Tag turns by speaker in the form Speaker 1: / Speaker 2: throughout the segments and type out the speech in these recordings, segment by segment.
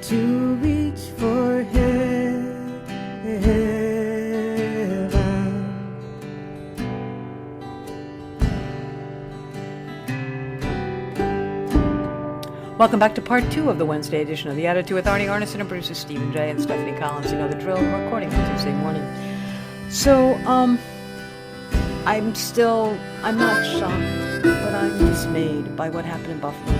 Speaker 1: to reach for heaven. Welcome back to part 2 of the Wednesday edition of The Attitude with Arnie Arneson and producers Stephen J. and Stephanie Collins. You know the drill, we're recording on Tuesday morning. So, I'm not shocked, but I'm dismayed by what happened in Buffalo.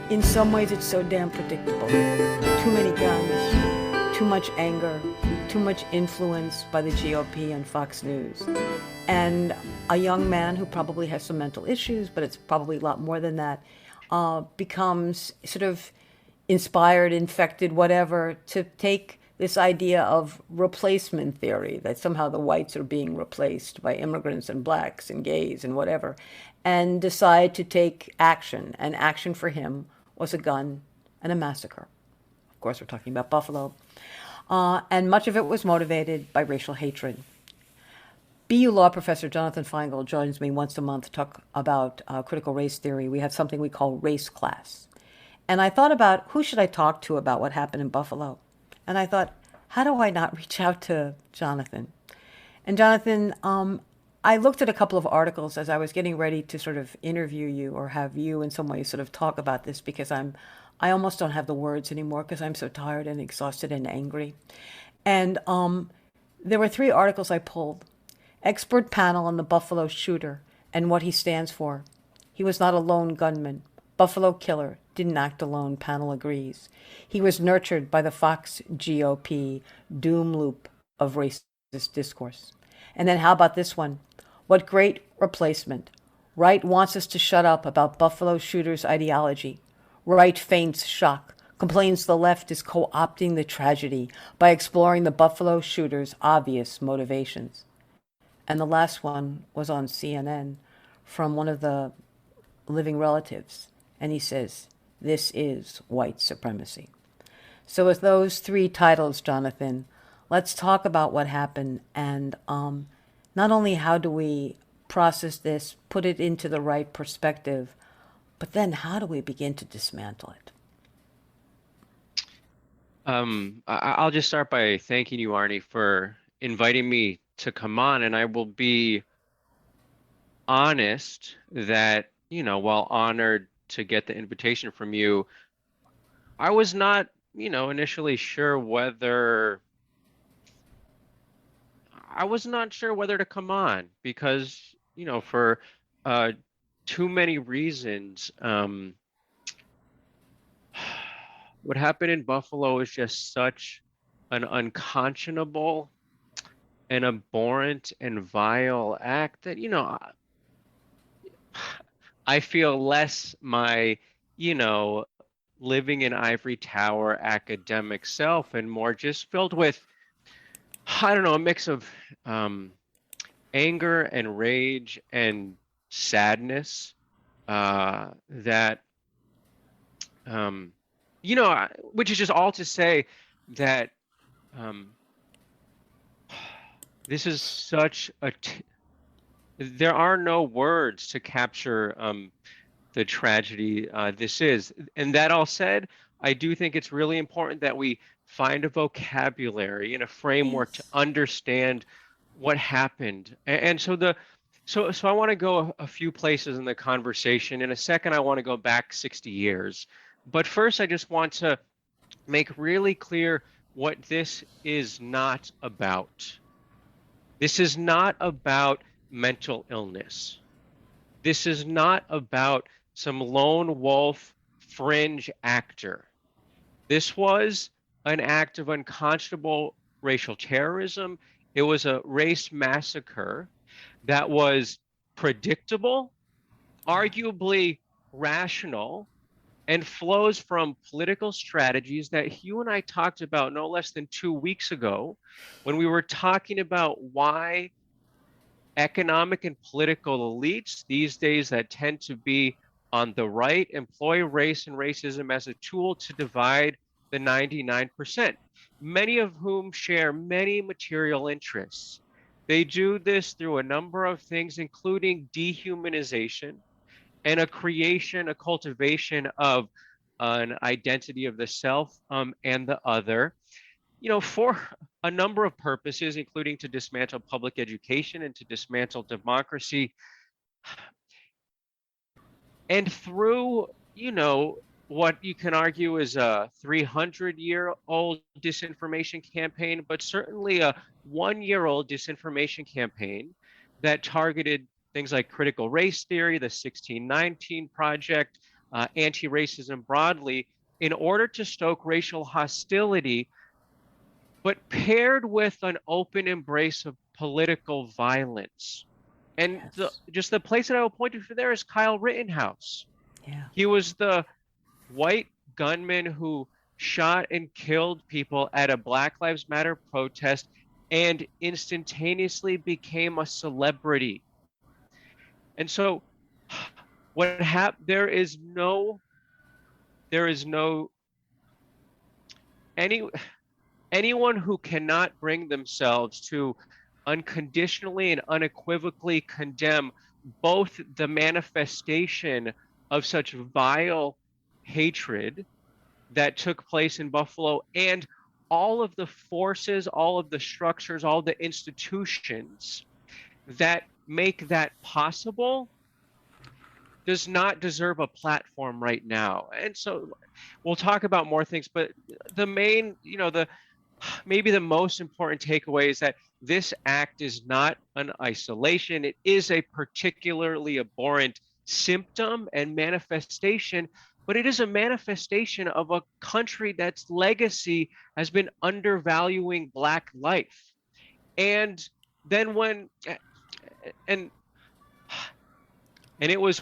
Speaker 1: In some ways, it's so damn predictable. Too many guns, too much anger, too much influence by the GOP and Fox News. And a young man who probably has some mental issues, but it's probably a lot more than that, becomes sort of inspired, infected, whatever, to take this idea of replacement theory, that somehow the whites are being replaced by immigrants and blacks and gays and whatever, and decide to take action. And action for him was a gun and a massacre. Of course, we're talking about Buffalo. And much of it was motivated by racial hatred. BU Law Professor Jonathan Feingold joins me once a month to talk about critical race theory. We have something we call race class. And I thought about who should I talk to about what happened in Buffalo? And I thought, how do I not reach out to Jonathan? And Jonathan, I looked at a couple of articles as I was getting ready to sort of interview you or have you in some way sort of talk about this, because I almost don't have the words anymore because I'm so tired and exhausted and angry. And there were 3 articles I pulled. Expert panel on the Buffalo shooter and what he stands for. He was not a lone gunman. Buffalo killer didn't act alone, panel agrees. He was nurtured by the Fox GOP doom loop of racist discourse. And then how about this one? What great replacement. Right wants us to shut up about Buffalo shooter's ideology. Right feigns shock, complains the left is co-opting the tragedy by exploring the Buffalo shooter's obvious motivations. And the last one was on CNN from one of the living relatives. And he says, this is white supremacy. So with those 3 titles, Jonathan, let's talk about what happened. And not only how do we process this, put it into the right perspective, but then how do we begin to dismantle it?
Speaker 2: I'll just start by thanking you, Arnie, for inviting me to come on, and I will be honest that, while honored to get the invitation from you, I was not, initially sure whether to come on because, for too many reasons. What happened in Buffalo is just such an unconscionable, an abhorrent and vile act that, I feel less my, living in ivory tower academic self and more just filled with, I don't know, a mix of anger and rage and sadness that, which is just all to say that this is such there are no words to capture the tragedy this is. And that all said, I do think it's really important that we find a vocabulary and a framework to understand what happened. And so I want to go a few places in the conversation. In a second, I want to go back 60 years. But first, I just want to make really clear what this is not about. This is not about mental illness. This is not about some lone wolf fringe actor. This was an act of unconscionable racial terrorism. It was a race massacre that was predictable, arguably rational, and flows from political strategies that you and I talked about no less than 2 weeks ago when we were talking about why economic and political elites these days that tend to be on the right employ race and racism as a tool to divide the 99%, many of whom share many material interests. They do this through a number of things, including dehumanization and a cultivation of an identity of the self and the other, for a number of purposes, including to dismantle public education and to dismantle democracy. And through, what you can argue is a 300-year-old disinformation campaign, but certainly a 1-year-old disinformation campaign that targeted things like critical race theory, the 1619 Project, anti-racism broadly, in order to stoke racial hostility, but paired with an open embrace of political violence. And
Speaker 1: Yes.
Speaker 2: just the place that I will point to for there is Kyle Rittenhouse.
Speaker 1: Yeah.
Speaker 2: He was the white gunman who shot and killed people at a Black Lives Matter protest and instantaneously became a celebrity. And so what happened, there is no anyone who cannot bring themselves to unconditionally and unequivocally condemn both the manifestation of such vile hatred that took place in Buffalo and all of the forces, all of the structures, all the institutions that make that possible does not deserve a platform right now. And so we'll talk about more things, but the main, maybe the most important takeaway is that this act is not an isolation. It is a particularly abhorrent symptom and manifestation, but it is a manifestation of a country that's legacy has been undervaluing Black life. And then and it was,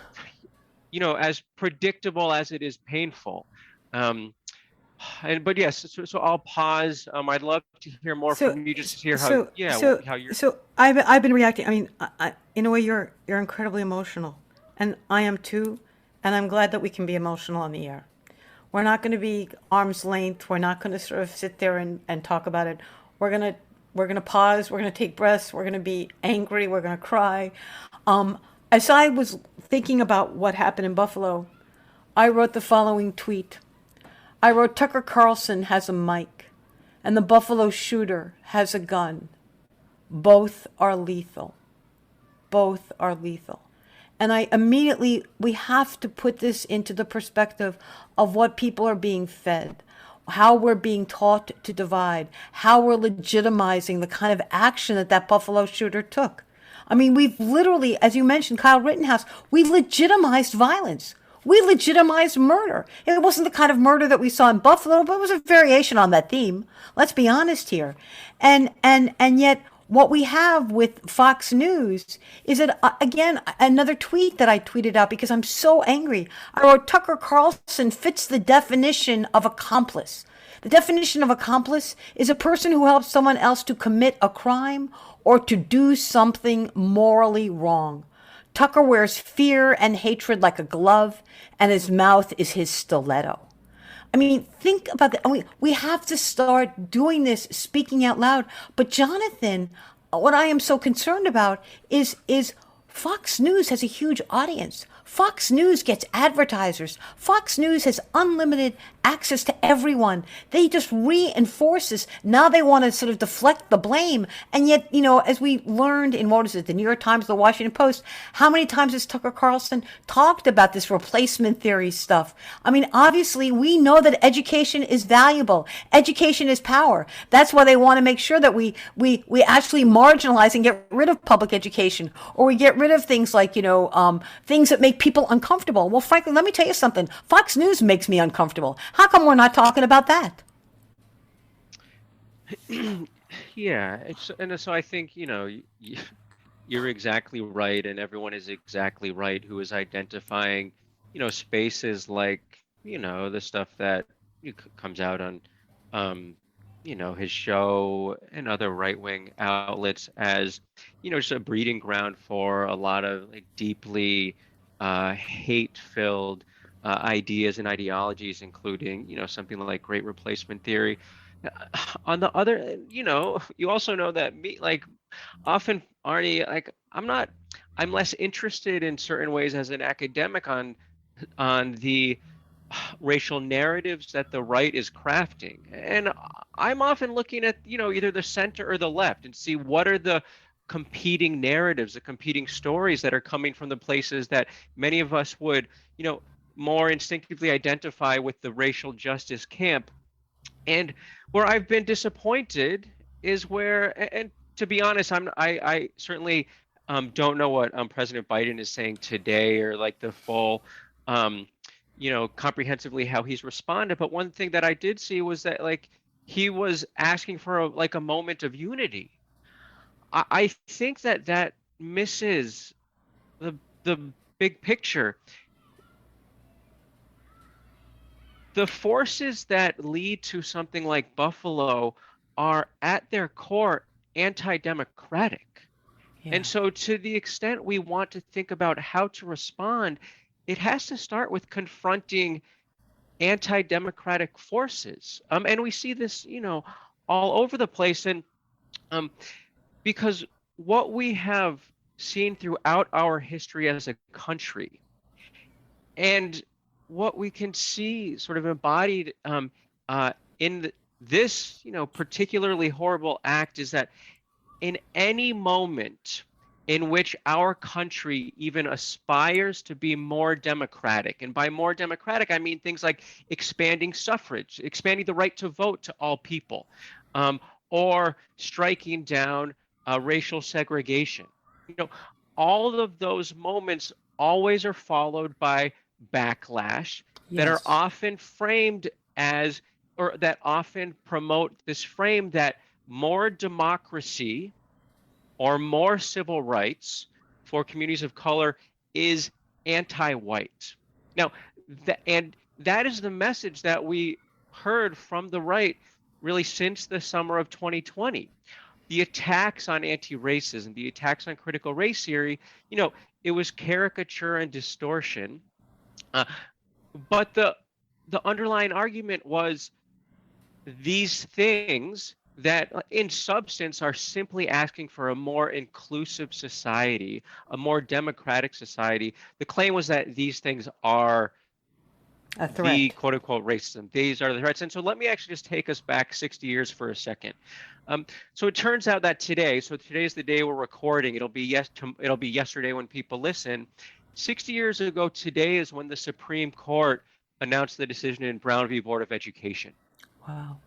Speaker 2: as predictable as it is painful. But yes, so I'll pause. I'd love to hear more
Speaker 1: So,
Speaker 2: from you, just to hear
Speaker 1: so,
Speaker 2: how you're.
Speaker 1: so I've been reacting. I mean, in a way, you're incredibly emotional, and I am too. And I'm glad that we can be emotional on the air. We're not going to be arm's length. We're not going to sort of sit there and talk about it. We're gonna pause. We're gonna take breaths. We're gonna be angry. We're gonna cry. As I was thinking about what happened in Buffalo, I wrote the following tweet. I wrote, Tucker Carlson has a mic, and the Buffalo shooter has a gun. Both are lethal. Both are lethal. And we have to put this into the perspective of what people are being fed, how we're being taught to divide, how we're legitimizing the kind of action that Buffalo shooter took. I mean, we've literally, as you mentioned, Kyle Rittenhouse, we legitimized violence. We legitimized murder. It wasn't the kind of murder that we saw in Buffalo, but it was a variation on that theme. Let's be honest here. And yet what we have with Fox News is that, again, another tweet that I tweeted out because I'm so angry. I wrote, Tucker Carlson fits the definition of accomplice. The definition of accomplice is a person who helps someone else to commit a crime or to do something morally wrong. Tucker wears fear and hatred like a glove, and his mouth is his stiletto. I mean, think about that. I mean, we have to start doing this, speaking out loud. But Jonathan, what I am so concerned about is Fox News has a huge audience. Fox News gets advertisers. Fox News has unlimited access to everyone. They just reinforce this. Now they want to sort of deflect the blame. And yet, as we learned in, what is it, the New York Times, the Washington Post, how many times has Tucker Carlson talked about this replacement theory stuff? I mean, obviously, we know that education is valuable. Education is power. That's why they want to make sure that we actually marginalize and get rid of public education, or we get rid of things like, things that make people uncomfortable. Well, frankly, let me tell you something. Fox News makes me uncomfortable. How come we're not talking about that?
Speaker 2: Yeah, so I think, you're exactly right, and everyone is exactly right who is identifying, spaces like, the stuff that comes out on, his show and other right-wing outlets as, just a breeding ground for a lot of like deeply hate-filled ideas and ideologies, including, something like great replacement theory. On the other, you also know that often, Arnie, I'm less interested in certain ways as an academic on the racial narratives that the right is crafting. And I'm often looking at, either the center or the left and see what are the competing narratives, the competing stories that are coming from the places that many of us would, more instinctively identify with the racial justice camp. And where I've been disappointed is and to be honest, I certainly don't know what President Biden is saying today, or like the full, um, comprehensively how he's responded. But one thing that I did see was that, like, he was asking for a moment of unity. I think that misses the big picture. The forces that lead to something like Buffalo are at their core anti-democratic.
Speaker 1: Yeah.
Speaker 2: And so, to the extent we want to think about how to respond, it has to start with confronting anti-democratic forces. And we see this, all over the place. And because what we have seen throughout our history as a country, and what we can see sort of embodied in this, particularly horrible act, is that in any moment in which our country even aspires to be more democratic, and by more democratic, I mean things like expanding suffrage, expanding the right to vote to all people, or striking down racial segregation. All of those moments always are followed by backlash that are
Speaker 1: Yes.
Speaker 2: often framed as, or that often promote this frame that more democracy or more civil rights for communities of color is anti-white. Now, that is the message that we heard from the right really since the summer of 2020. The attacks on anti-racism, the attacks on critical race theory, it was caricature and distortion. But the underlying argument was these things that in substance are simply asking for a more inclusive society, a more democratic society. The claim was that these things are
Speaker 1: A
Speaker 2: the
Speaker 1: threat.
Speaker 2: quote unquote racism. These are the threats. And so let me actually just take us back 60 years for a second. So it turns out that today is the day we're recording. It'll be yesterday when people listen. 60 years ago today is when the Supreme Court announced the decision in Brown v. Board of Education.
Speaker 1: Wow.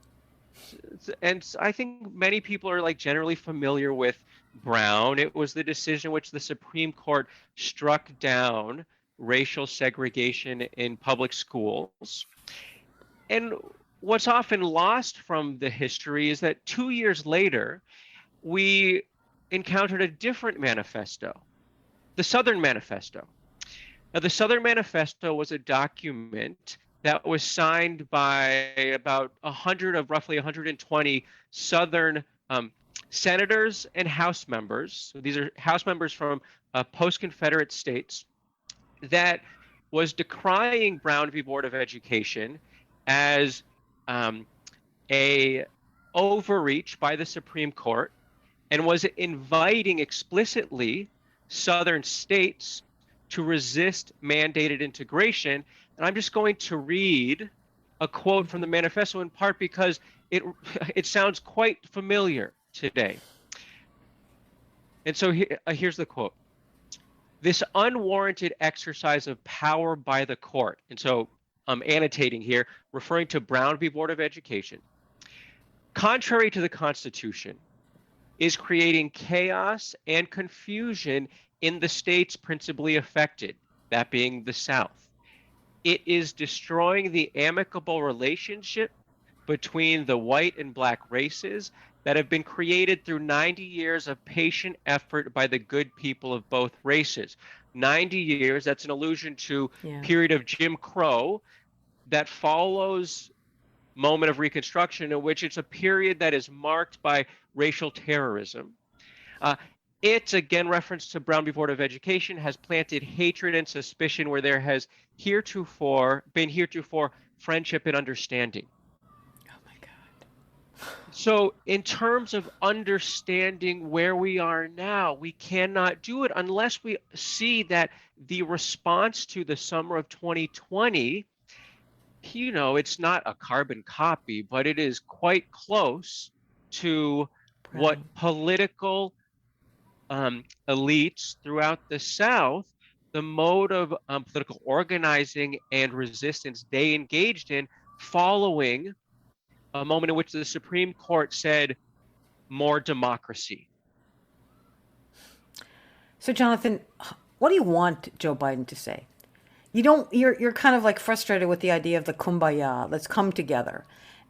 Speaker 2: And I think many people are generally familiar with Brown. It was the decision in which the Supreme Court struck down racial segregation in public schools. And what's often lost from the history is that 2 years later, we encountered a different manifesto, the Southern Manifesto. Now, the Southern Manifesto was a document that was signed by about 100 of roughly 120 Southern senators and House members. So these are House members from post-Confederate states, that was decrying Brown v. Board of Education as a overreach by the Supreme Court, and was inviting explicitly Southern states to resist mandated integration. And I'm just going to read a quote from the manifesto, in part because it sounds quite familiar today. And so here's the quote. This unwarranted exercise of power by the court, and so I'm annotating here, referring to Brown v. Board of Education, contrary to the Constitution, is creating chaos and confusion in the states principally affected, that being the South. It is destroying the amicable relationship between the white and black races that have been created through 90 years of patient effort by the good people of both races. 90 years, that's an allusion to period of Jim Crow that follows moment of Reconstruction, in which it's a period that is marked by racial terrorism. It's, again, reference to Brown v. Board of Education, has planted hatred and suspicion where there has been heretofore friendship and understanding.
Speaker 1: Oh my God.
Speaker 2: So in terms of understanding where we are now, we cannot do it unless we see that the response to the summer of 2020 it's not a carbon copy, but it is quite close to what
Speaker 1: Right.
Speaker 2: political elites throughout the South, the mode of political organizing and resistance they engaged in following a moment in which the Supreme Court said more democracy.
Speaker 1: So, Jonathan, what do you want Joe Biden to say? You're kind of like frustrated with the idea of the kumbaya. Let's come together.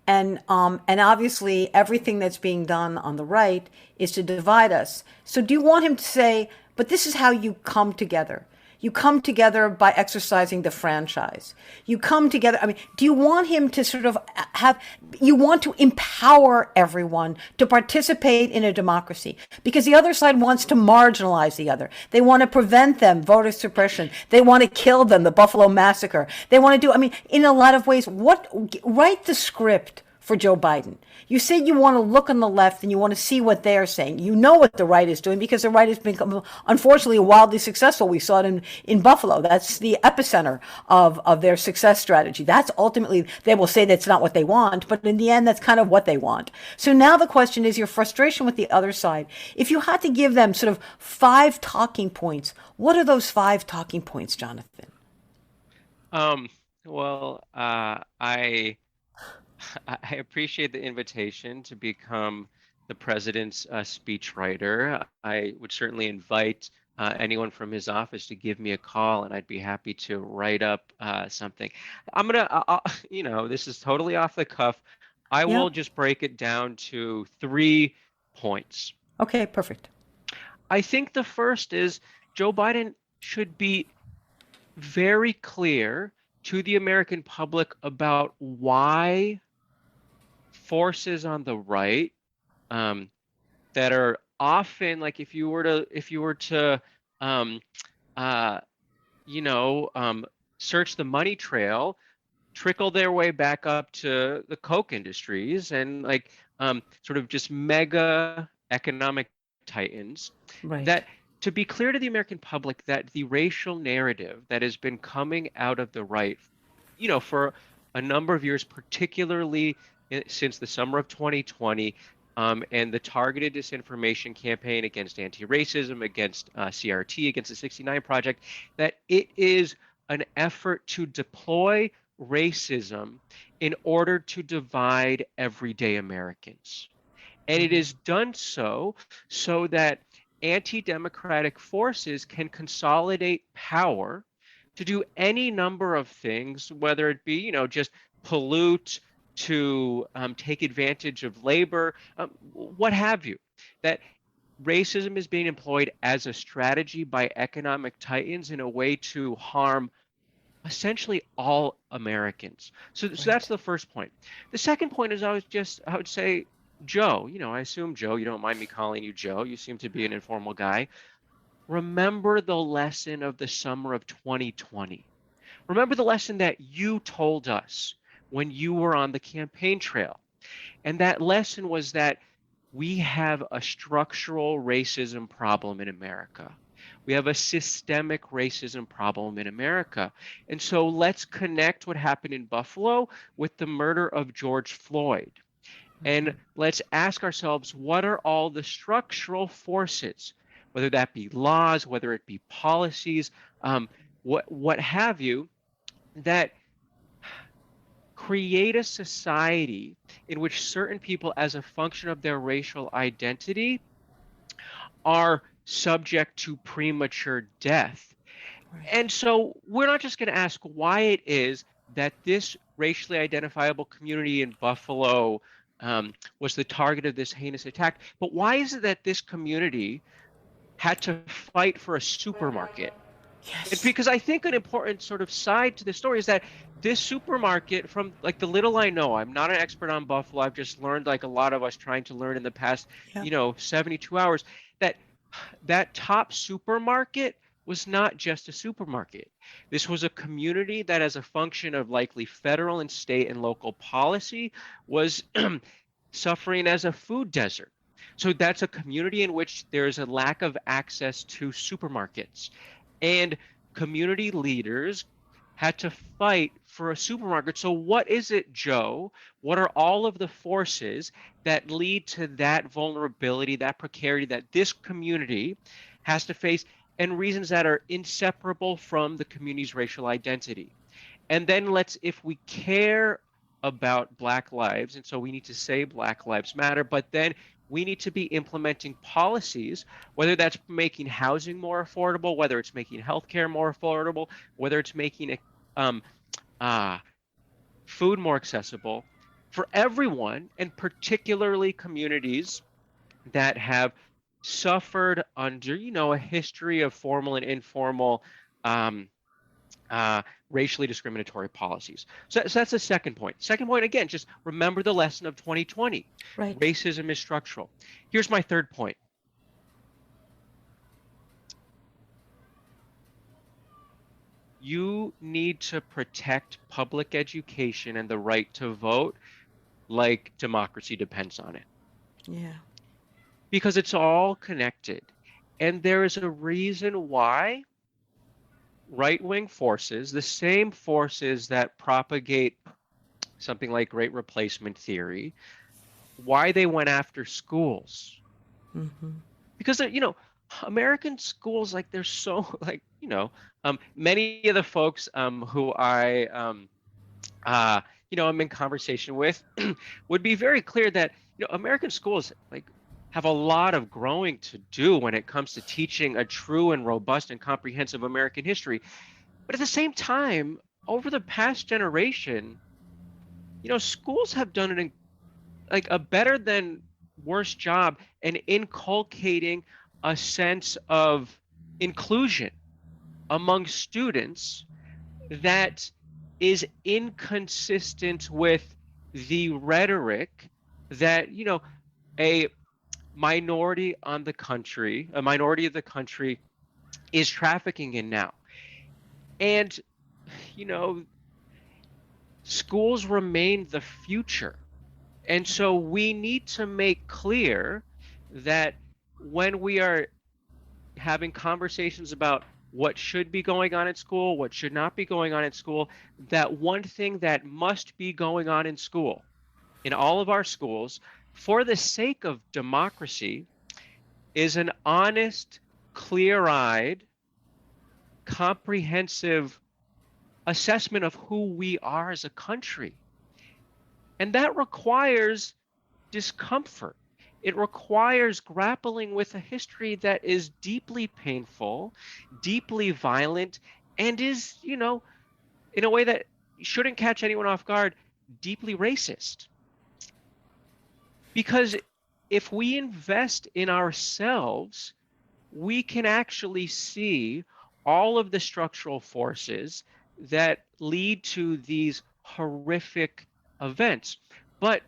Speaker 1: And obviously everything that's being done on the right is to divide us. So do you want him to say, but this is how you come together? You come together by exercising the franchise. You come together. I mean, do you want him to sort of you want to empower everyone to participate in a democracy? Because the other side wants to marginalize the other. They want to prevent them, voter suppression. They want to kill them, the Buffalo Massacre. They want to do, I mean, in a lot of ways, write the script for Joe Biden. You said you want to look on the left and you want to see what they're saying. You know what the right is doing because the right has been, unfortunately, wildly successful. We saw it in Buffalo. That's the epicenter of their success strategy. That's ultimately, they will say that's not what they want, but in the end, that's kind of what they want. So now the question is your frustration with the other side. If you had to give them sort of 5 talking points, what are those 5 talking points, Jonathan?
Speaker 2: Well, I appreciate the invitation to become the president's speechwriter. I would certainly invite anyone from his office to give me a call, and I'd be happy to write up something. This is totally off the cuff. I
Speaker 1: Yeah.
Speaker 2: will just break it down to 3 points.
Speaker 1: Okay, perfect.
Speaker 2: I think the first is Joe Biden should be very clear to the American public about why forces on the right that are often, like, if you were to search the money trail, trickle their way back up to the Koch industries and sort of just mega economic titans.
Speaker 1: Right.
Speaker 2: That, to be clear to the American public, that the racial narrative that has been coming out of the right, for a number of years, particularly since the summer of 2020, and the targeted disinformation campaign against anti-racism, against CRT, against the 69 Project, that it is an effort to deploy racism in order to divide everyday Americans. And it is done so that anti-democratic forces can consolidate power to do any number of things, whether it be, just pollute, to take advantage of labor, what have you. That racism is being employed as a strategy by economic titans in a way to harm essentially all Americans. So that's the first point. The second point is I would say, Joe, I assume, Joe, you don't mind me calling you Joe. You seem to be an informal guy. Remember the lesson of the summer of 2020. Remember the lesson that you told us when you were on the campaign trail. And that lesson was that we have a structural racism problem in America. We have a systemic racism problem in America. And so let's connect what happened in Buffalo with the murder of George Floyd. And let's ask ourselves, what are all the structural forces, whether that be laws, whether it be policies, what have you, that create a society in which certain people, as a function of their racial identity, are subject to premature death. Right. And so we're not just going to ask why it is that this racially identifiable community in Buffalo was the target of this heinous attack, but why is it that this community had to fight for a supermarket?
Speaker 1: Yes.
Speaker 2: It's because I think an important sort of side to the story is that this supermarket, from like the little I know, I'm not an expert on Buffalo. I've just learned, like a lot of us trying to learn in the past, 72 hours, that top supermarket was not just a supermarket. This was a community that, as a function of likely federal and state and local policy, was suffering as a food desert. So that's a community in which there's a lack of access to supermarkets. And community leaders had to fight for a supermarket. So what is it, Joe? What are all of the forces that lead to that vulnerability, that precarity that this community has to face, and reasons that are inseparable from the community's racial identity? And then if we care about Black lives, and so we need to say Black Lives Matter, but then we need to be implementing policies, whether that's making housing more affordable, whether it's making healthcare more affordable, whether it's making um, food more accessible for everyone, and particularly communities that have suffered under, a history of formal and informal um, racially discriminatory policies. So that's the second point. Second point, again, just remember the lesson of 2020.
Speaker 1: Right.
Speaker 2: Racism is structural. Here's my third point. You need to protect public education and the right to vote like democracy depends on it.
Speaker 1: Yeah.
Speaker 2: Because it's all connected. And there is a reason why right-wing forces, the same forces that propagate something like great replacement theory, why they went after schools.
Speaker 1: Mm-hmm.
Speaker 2: Because, American schools, they're so, many of the folks who I'm in conversation with would be very clear that, American schools, have a lot of growing to do when it comes to teaching a true and robust and comprehensive American history. But at the same time, over the past generation, schools have done a better than worse job in inculcating a sense of inclusion among students that is inconsistent with the rhetoric that, a minority of the country is trafficking in now. And, schools remain the future. And so we need to make clear that when we are having conversations about what should be going on in school, what should not be going on in school, that one thing that must be going on in school, in all of our schools, for the sake of democracy, is an honest, clear-eyed, comprehensive assessment of who we are as a country. And that requires discomfort. It requires grappling with a history that is deeply painful, deeply violent, and is, in a way that shouldn't catch anyone off guard, deeply racist. Because if we invest in ourselves, we can actually see all of the structural forces that lead to these horrific events. But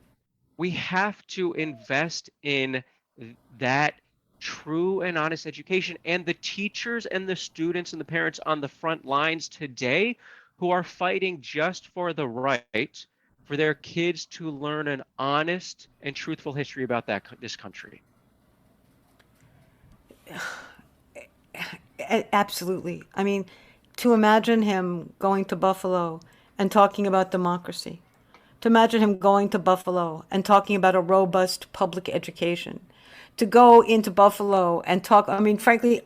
Speaker 2: we have to invest in that true and honest education. And the teachers and the students and the parents on the front lines today who are fighting just for the right for their kids to learn an honest and truthful history about this country.
Speaker 1: Absolutely. I mean, to imagine him going to Buffalo and talking about democracy, to imagine him going to Buffalo and talking about a robust public education, to go into Buffalo and talk, frankly,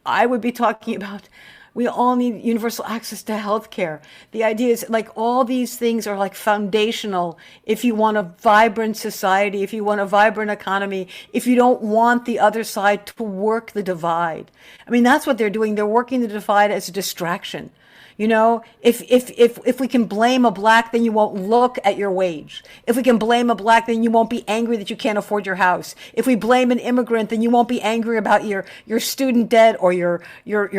Speaker 1: I would be talking about we all need universal access to healthcare. The idea is all these things are foundational if you want a vibrant society, if you want a vibrant economy, if you don't want the other side to work the divide. That's what they're doing. They're working the divide as a distraction. If we can blame a black, then you won't look at your wage. If we can blame a black, then you won't be angry that you can't afford your house. If we blame an immigrant, then you won't be angry about your student debt or your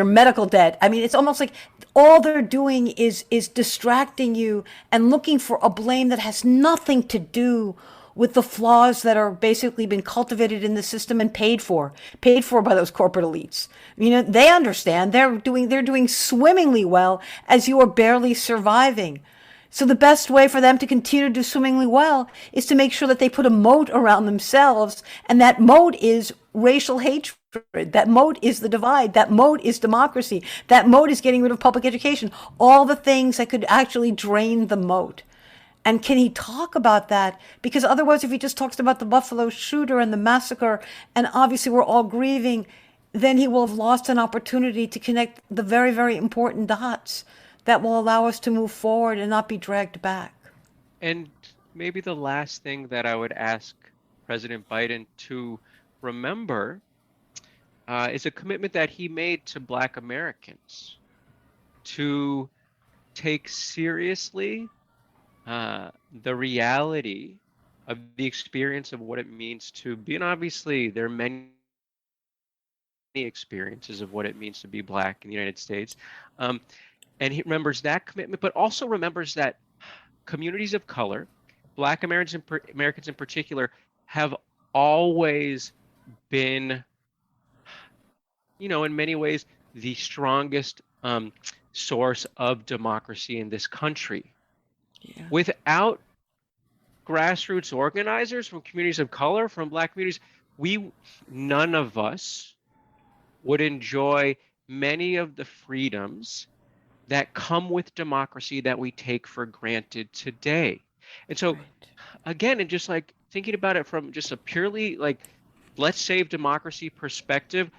Speaker 1: medical debt. It's almost like all they're doing is distracting you and looking for a blame that has nothing to do with the flaws that are basically been cultivated in the system and paid for by those corporate elites. They understand they're doing swimmingly well as you are barely surviving. So the best way for them to continue to do swimmingly well is to make sure that they put a moat around themselves, and that moat is racial hatred. That moat is the divide. That moat is democracy. That moat is getting rid of public education. All the things that could actually drain the moat. And can he talk about that? Because otherwise, if he just talks about the Buffalo shooter and the massacre, and obviously we're all grieving, then he will have lost an opportunity to connect the very, very important dots that will allow us to move forward and not be dragged back.
Speaker 2: And maybe the last thing that I would ask President Biden to remember is a commitment that he made to Black Americans to take seriously the reality of the experience of what it means to be, and obviously there are many experiences of what it means to be Black in the United States. And he remembers that commitment, but also remembers that communities of color, Black Americans in particular, have always been, in many ways, the strongest source of democracy in this country.
Speaker 1: Yeah.
Speaker 2: Without grassroots organizers from communities of color, from Black communities, none of us would enjoy many of the freedoms that come with democracy that we take for granted today. And so, again, and just like thinking about it from just a purely like, let's save democracy perspective,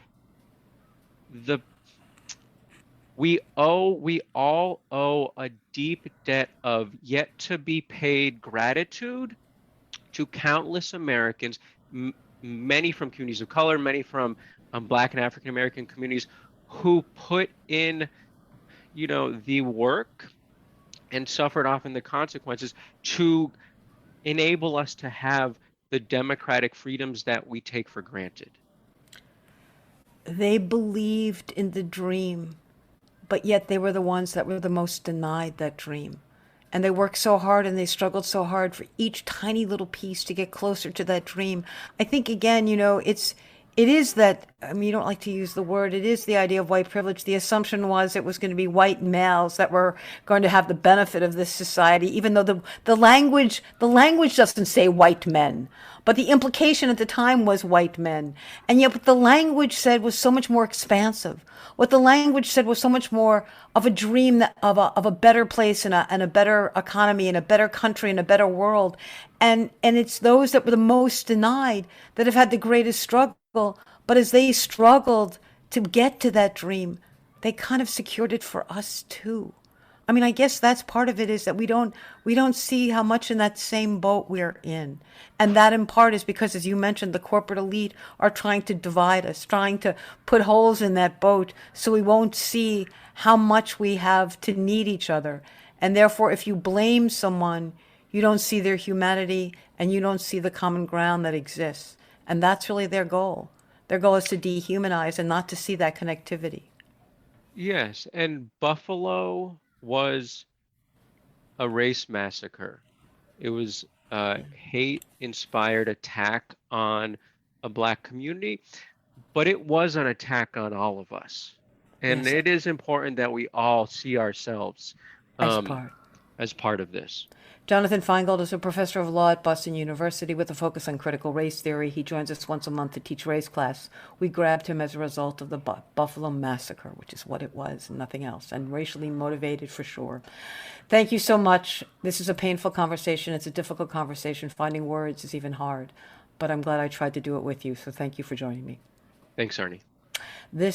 Speaker 2: we all owe a deep debt of yet to be paid gratitude to countless Americans, many from communities of color, many from Black and African American communities, who put in, the work and suffered often the consequences to enable us to have the democratic freedoms that we take for granted.
Speaker 1: They believed in the dream, but yet they were the ones that were the most denied that dream. And they worked so hard and they struggled so hard for each tiny little piece to get closer to that dream. I think, again, it is that, you don't like to use the word, it is the idea of white privilege. The assumption was it was going to be white males that were going to have the benefit of this society, even though the language doesn't say white men, but the implication at the time was white men. And yet what the language said was so much more expansive. What the language said was so much more of a dream of a better place and a better economy and a better country and a better world. And it's those that were the most denied that have had the greatest struggle. But as they struggled to get to that dream, they kind of secured it for us too. I mean, I guess that's part of it, is that we don't see how much in that same boat we're in. And that in part is because, as you mentioned, the corporate elite are trying to divide us, trying to put holes in that boat so we won't see how much we have to need each other. And therefore, if you blame someone, you don't see their humanity and you don't see the common ground that exists. And that's really their goal. Their goal is to dehumanize and not to see that connectivity.
Speaker 2: Yes, and Buffalo was a race massacre. It was a hate-inspired attack on a Black community, but it was an attack on all of us. And
Speaker 1: Yes.
Speaker 2: it is important that we all see ourselves
Speaker 1: As part.
Speaker 2: of this.
Speaker 1: Jonathan Feingold is a professor of law at Boston University with a focus on critical race theory. He joins us once a month to teach race class. We grabbed him as a result of the Buffalo Massacre, which is what it was and nothing else, and racially motivated for sure. Thank you so much. This is a painful conversation. It's a difficult conversation. Finding words is even hard, but I'm glad I tried to do it with you, so thank you for joining me.
Speaker 2: Thanks, Arnie.
Speaker 1: This